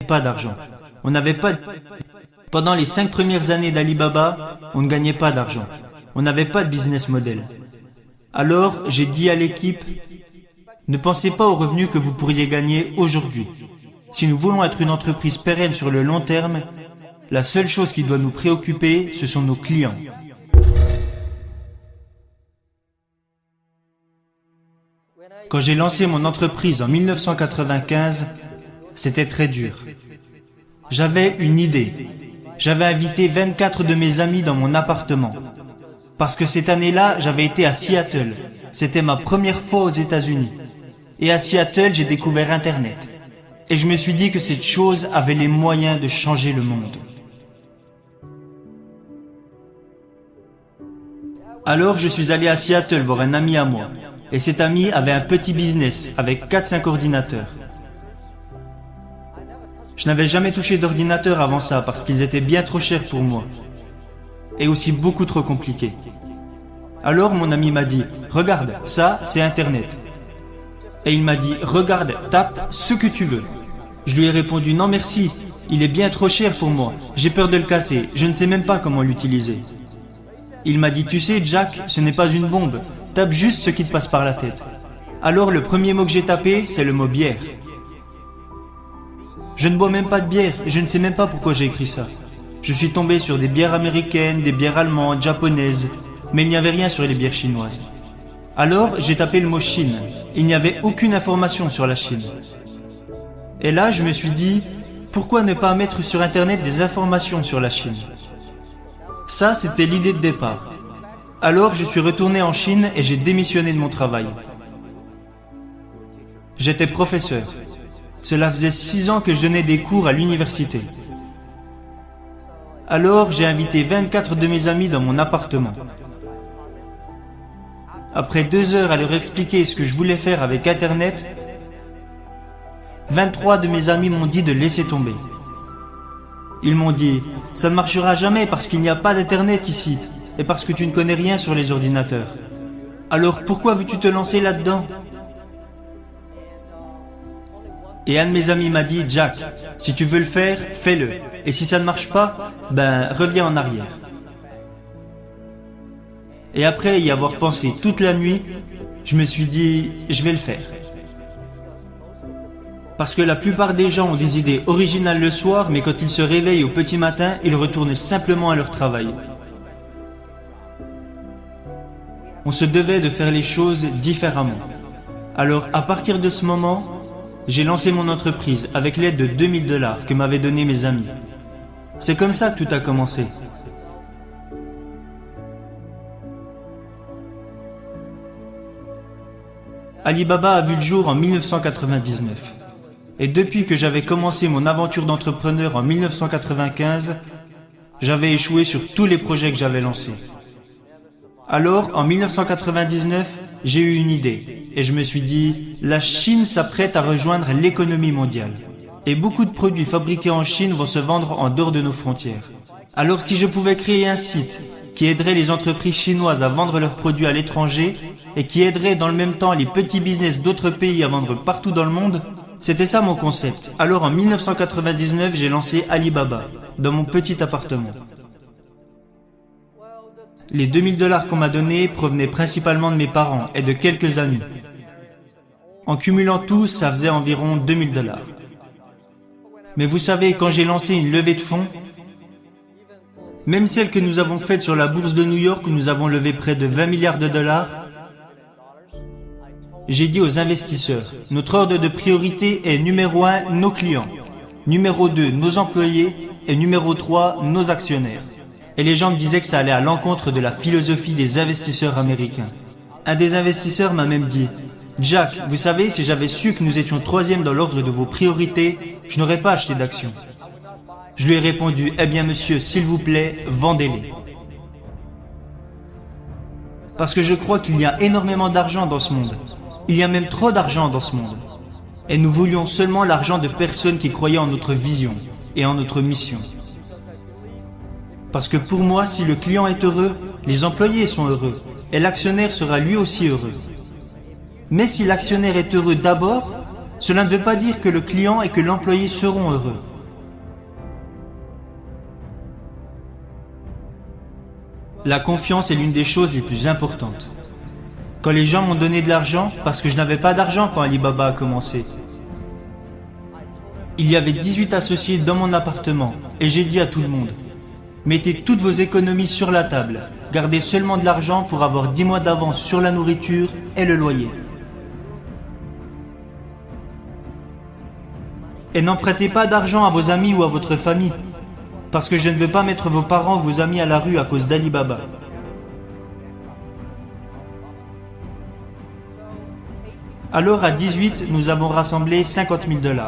pas d'argent. On n'avait pas de... Pendant les 5 premières années d'Alibaba, on ne gagnait pas d'argent. On n'avait pas de business model. Alors, j'ai dit à l'équipe, ne pensez pas aux revenus que vous pourriez gagner aujourd'hui. Si nous voulons être une entreprise pérenne sur le long terme, la seule chose qui doit nous préoccuper, ce sont nos clients. Quand j'ai lancé mon entreprise en 1995, c'était très dur. J'avais une idée. J'avais invité 24 de mes amis dans mon appartement. Parce que cette année-là, j'avais été à Seattle. C'était ma première fois aux États-Unis. Et à Seattle, j'ai découvert Internet. Et je me suis dit que cette chose avait les moyens de changer le monde. Alors, je suis allé à Seattle voir un ami à moi. Et cet ami avait un petit business avec 4-5 ordinateurs. Je n'avais jamais touché d'ordinateur avant ça parce qu'ils étaient bien trop chers pour moi. Et aussi beaucoup trop compliqués. Alors mon ami m'a dit, regarde, ça c'est Internet. Et il m'a dit, regarde, tape ce que tu veux. Je lui ai répondu, non merci, il est bien trop cher pour moi. J'ai peur de le casser, je ne sais même pas comment l'utiliser. Il m'a dit, tu sais Jack, ce n'est pas une bombe. Tape juste ce qui te passe par la tête. Alors le premier mot que j'ai tapé, c'est le mot bière. Je ne bois même pas de bière et je ne sais même pas pourquoi j'ai écrit ça. Je suis tombé sur des bières américaines, des bières allemandes, japonaises, mais il n'y avait rien sur les bières chinoises. Alors j'ai tapé le mot Chine. Il n'y avait aucune information sur la Chine. Et là je me suis dit, pourquoi ne pas mettre sur Internet des informations sur la Chine? Ça c'était l'idée de départ. Alors je suis retourné en Chine et j'ai démissionné de mon travail. J'étais professeur. Cela faisait 6 ans que je donnais des cours à l'université. Alors j'ai invité 24 de mes amis dans mon appartement. Après 2 heures à leur expliquer ce que je voulais faire avec Internet, 23 de mes amis m'ont dit de laisser tomber. Ils m'ont dit, ça ne marchera jamais parce qu'il n'y a pas d'Internet ici et parce que tu ne connais rien sur les ordinateurs. Alors pourquoi veux-tu te lancer là-dedans? Et un de mes amis m'a dit, Jack, si tu veux le faire, fais-le. Et si ça ne marche pas, ben reviens en arrière. Et après y avoir pensé toute la nuit, je me suis dit, je vais le faire. Parce que la plupart des gens ont des idées originales le soir, mais quand ils se réveillent au petit matin, ils retournent simplement à leur travail. On se devait de faire les choses différemment. Alors à partir de ce moment, j'ai lancé mon entreprise avec l'aide de 2000 $ que m'avaient donné mes amis. C'est comme ça que tout a commencé. Alibaba a vu le jour en 1999. Et depuis que j'avais commencé mon aventure d'entrepreneur en 1995, j'avais échoué sur tous les projets que j'avais lancés. Alors, en 1999, j'ai eu une idée et je me suis dit, la Chine s'apprête à rejoindre l'économie mondiale. Et beaucoup de produits fabriqués en Chine vont se vendre en dehors de nos frontières. Alors si je pouvais créer un site qui aiderait les entreprises chinoises à vendre leurs produits à l'étranger et qui aiderait dans le même temps les petits business d'autres pays à vendre partout dans le monde, c'était ça mon concept. Alors en 1999, j'ai lancé Alibaba, dans mon petit appartement. Les 2000 $ qu'on m'a donnés provenaient principalement de mes parents et de quelques amis. En cumulant tout, ça faisait environ 2000 $. Mais vous savez, quand j'ai lancé une levée de fonds, même celle que nous avons faite sur la bourse de New York où nous avons levé près de 20 milliards de $, j'ai dit aux investisseurs, notre ordre de priorité est numéro 1, nos clients, numéro 2, nos employés et numéro 3, nos actionnaires. Et les gens me disaient que ça allait à l'encontre de la philosophie des investisseurs américains. Un des investisseurs m'a même dit, Jack, vous savez, si j'avais su que nous étions 3e dans l'ordre de vos priorités, je n'aurais pas acheté d'actions. Je lui ai répondu, eh bien monsieur, s'il vous plaît, vendez-les. Parce que je crois qu'il y a énormément d'argent dans ce monde. Il y a même trop d'argent dans ce monde. Et nous voulions seulement l'argent de personnes qui croyaient en notre vision et en notre mission. Parce que pour moi, si le client est heureux, les employés sont heureux et l'actionnaire sera lui aussi heureux. Mais si l'actionnaire est heureux d'abord, cela ne veut pas dire que le client et que l'employé seront heureux. La confiance est l'une des choses les plus importantes. Quand les gens m'ont donné de l'argent, parce que je n'avais pas d'argent quand Alibaba a commencé, il y avait 18 associés dans mon appartement, et j'ai dit à tout le monde, mettez toutes vos économies sur la table, gardez seulement de l'argent pour avoir 10 mois d'avance sur la nourriture et le loyer. Et n'empruntez pas d'argent à vos amis ou à votre famille, parce que je ne veux pas mettre vos parents ou vos amis à la rue à cause d'Alibaba. Alors à 18, nous avons rassemblé 50 000 $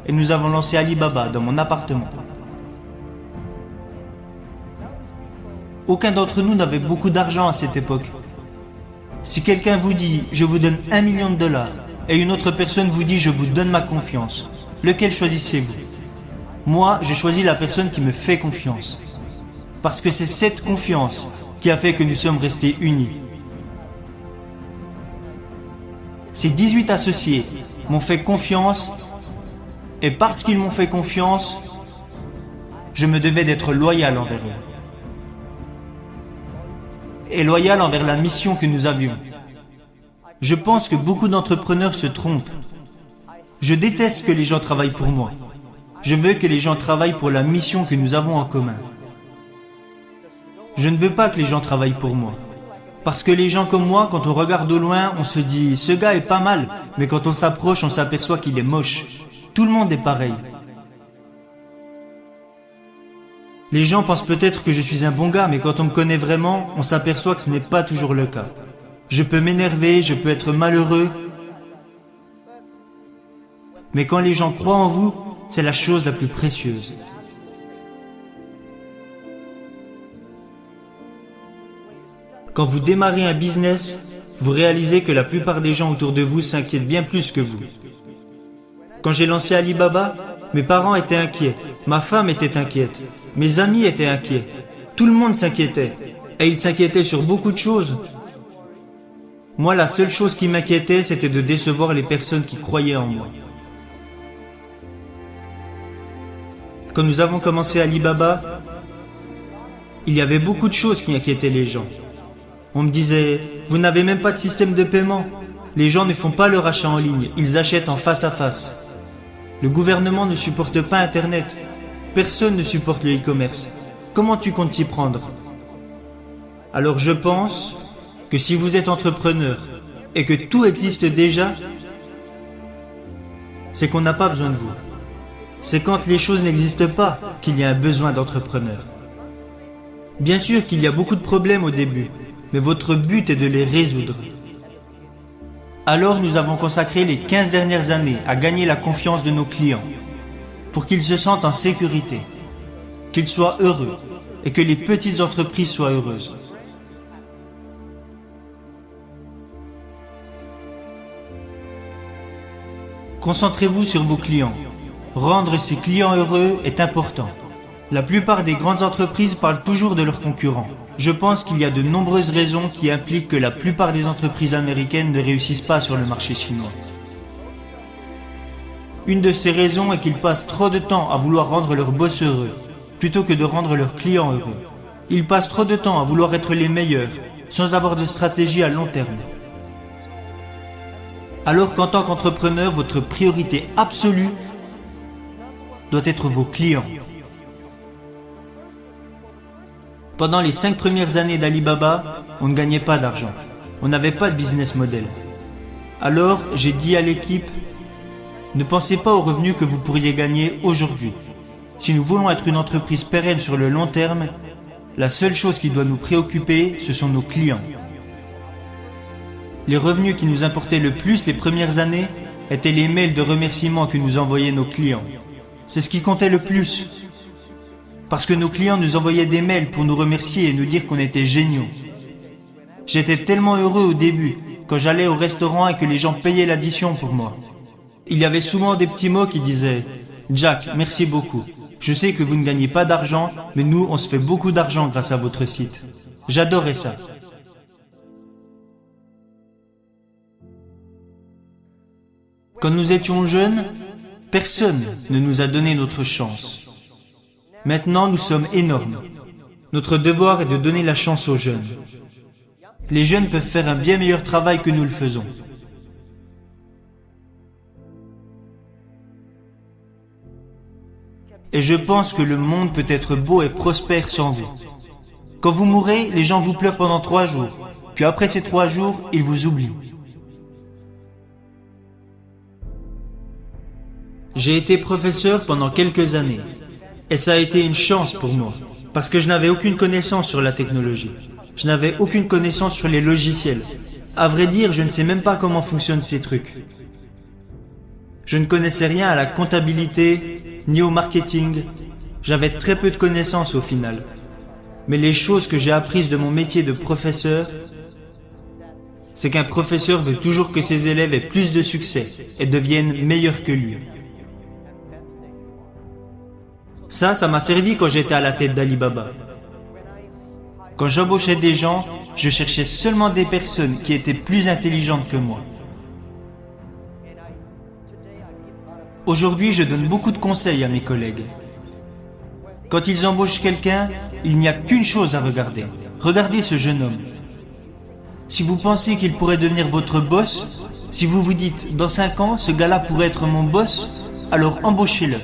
et nous avons lancé Alibaba dans mon appartement. Aucun d'entre nous n'avait beaucoup d'argent à cette époque. Si quelqu'un vous dit « je vous donne 1 million de $ » et une autre personne vous dit « je vous donne ma confiance », lequel choisissez-vous? Moi, j'ai choisi la personne qui me fait confiance. Parce que c'est cette confiance qui a fait que nous sommes restés unis. Ces 18 associés m'ont fait confiance et parce qu'ils m'ont fait confiance, je me devais d'être loyal envers eux. Et loyal envers la mission que nous avions. Je pense que beaucoup d'entrepreneurs se trompent. Je déteste que les gens travaillent pour moi. Je veux que les gens travaillent pour la mission que nous avons en commun. Je ne veux pas que les gens travaillent pour moi. Parce que les gens comme moi, quand on regarde au loin, on se dit « ce gars est pas mal », mais quand on s'approche, on s'aperçoit qu'il est moche. Tout le monde est pareil. Les gens pensent peut-être que je suis un bon gars, mais quand on me connaît vraiment, on s'aperçoit que ce n'est pas toujours le cas. Je peux m'énerver, je peux être malheureux, mais quand les gens croient en vous, c'est la chose la plus précieuse. Quand vous démarrez un business, vous réalisez que la plupart des gens autour de vous s'inquiètent bien plus que vous. Quand j'ai lancé Alibaba, mes parents étaient inquiets, ma femme était inquiète, mes amis étaient inquiets, tout le monde s'inquiétait, et ils s'inquiétaient sur beaucoup de choses. Moi, la seule chose qui m'inquiétait, c'était de décevoir les personnes qui croyaient en moi. Quand nous avons commencé Alibaba, il y avait beaucoup de choses qui inquiétaient les gens. On me disait, vous n'avez même pas de système de paiement. Les gens ne font pas leur achat en ligne, ils achètent en face à face. Le gouvernement ne supporte pas Internet. Personne ne supporte le e-commerce. Comment tu comptes t'y prendre? Alors je pense que si vous êtes entrepreneur et que tout existe déjà, c'est qu'on n'a pas besoin de vous. C'est quand les choses n'existent pas qu'il y a un besoin d'entrepreneur. Bien sûr qu'il y a beaucoup de problèmes au début, mais votre but est de les résoudre. Alors nous avons consacré les 15 dernières années à gagner la confiance de nos clients, pour qu'ils se sentent en sécurité, qu'ils soient heureux et que les petites entreprises soient heureuses. Concentrez-vous sur vos clients. Rendre ses clients heureux est important. La plupart des grandes entreprises parlent toujours de leurs concurrents. Je pense qu'il y a de nombreuses raisons qui impliquent que la plupart des entreprises américaines ne réussissent pas sur le marché chinois. Une de ces raisons est qu'ils passent trop de temps à vouloir rendre leurs boss heureux, plutôt que de rendre leurs clients heureux. Ils passent trop de temps à vouloir être les meilleurs, sans avoir de stratégie à long terme. Alors qu'en tant qu'entrepreneur, votre priorité absolue doit être vos clients. Pendant les 5 premières années d'Alibaba, on ne gagnait pas d'argent. On n'avait pas de business model. Alors, j'ai dit à l'équipe, ne pensez pas aux revenus que vous pourriez gagner aujourd'hui. Si nous voulons être une entreprise pérenne sur le long terme, la seule chose qui doit nous préoccuper, ce sont nos clients. Les revenus qui nous importaient le plus les premières années étaient les mails de remerciements que nous envoyaient nos clients. C'est ce qui comptait le plus. Parce que nos clients nous envoyaient des mails pour nous remercier et nous dire qu'on était géniaux. J'étais tellement heureux au début, quand j'allais au restaurant et que les gens payaient l'addition pour moi. Il y avait souvent des petits mots qui disaient « Jack, merci beaucoup. Je sais que vous ne gagnez pas d'argent, mais nous, on se fait beaucoup d'argent grâce à votre site. » J'adorais ça. Quand nous étions jeunes, personne ne nous a donné notre chance. Maintenant, nous sommes énormes. Notre devoir est de donner la chance aux jeunes. Les jeunes peuvent faire un bien meilleur travail que nous le faisons. Et je pense que le monde peut être beau et prospère sans vous. Quand vous mourrez, les gens vous pleurent pendant 3 jours. Puis après ces 3 jours, ils vous oublient. J'ai été professeur pendant quelques années. Et ça a été une chance pour moi. Parce que je n'avais aucune connaissance sur la technologie. Je n'avais aucune connaissance sur les logiciels. À vrai dire, je ne sais même pas comment fonctionnent ces trucs. Je ne connaissais rien à la comptabilité, ni au marketing. J'avais très peu de connaissances au final. Mais les choses que j'ai apprises de mon métier de professeur, c'est qu'un professeur veut toujours que ses élèves aient plus de succès et deviennent meilleurs que lui. Ça m'a servi quand j'étais à la tête d'Alibaba. Quand j'embauchais des gens, je cherchais seulement des personnes qui étaient plus intelligentes que moi. Aujourd'hui, je donne beaucoup de conseils à mes collègues. Quand ils embauchent quelqu'un, il n'y a qu'une chose à regarder. Regardez ce jeune homme. Si vous pensez qu'il pourrait devenir votre boss, si vous vous dites, dans 5 ans, ce gars-là pourrait être mon boss, alors embauchez-le.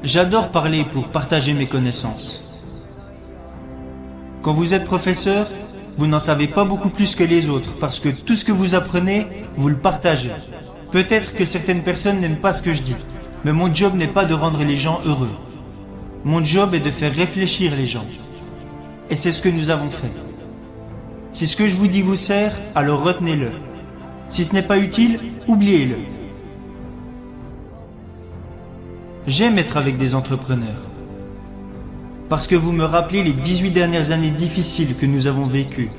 J'adore parler pour partager mes connaissances. Quand vous êtes professeur, vous n'en savez pas beaucoup plus que les autres parce que tout ce que vous apprenez, vous le partagez. Peut-être que certaines personnes n'aiment pas ce que je dis, mais mon job n'est pas de rendre les gens heureux. Mon job est de faire réfléchir les gens. Et c'est ce que nous avons fait. Si ce que je vous dis vous sert, alors retenez-le. Si ce n'est pas utile, oubliez-le. J'aime être avec des entrepreneurs. Parce que vous me rappelez les 18 dernières années difficiles que nous avons vécues.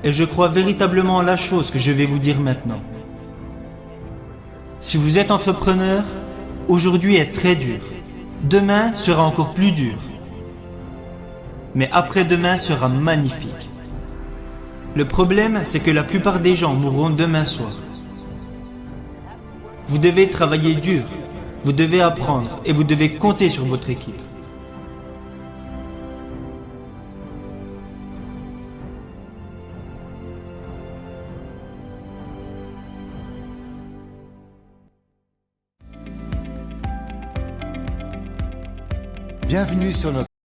Et je crois véritablement en la chose que je vais vous dire maintenant. Si vous êtes entrepreneur, aujourd'hui est très dur. Demain sera encore plus dur. Mais après-demain sera magnifique. Le problème, c'est que la plupart des gens mourront demain soir. Vous devez travailler dur, vous devez apprendre et vous devez compter sur votre équipe. Bienvenue sur notre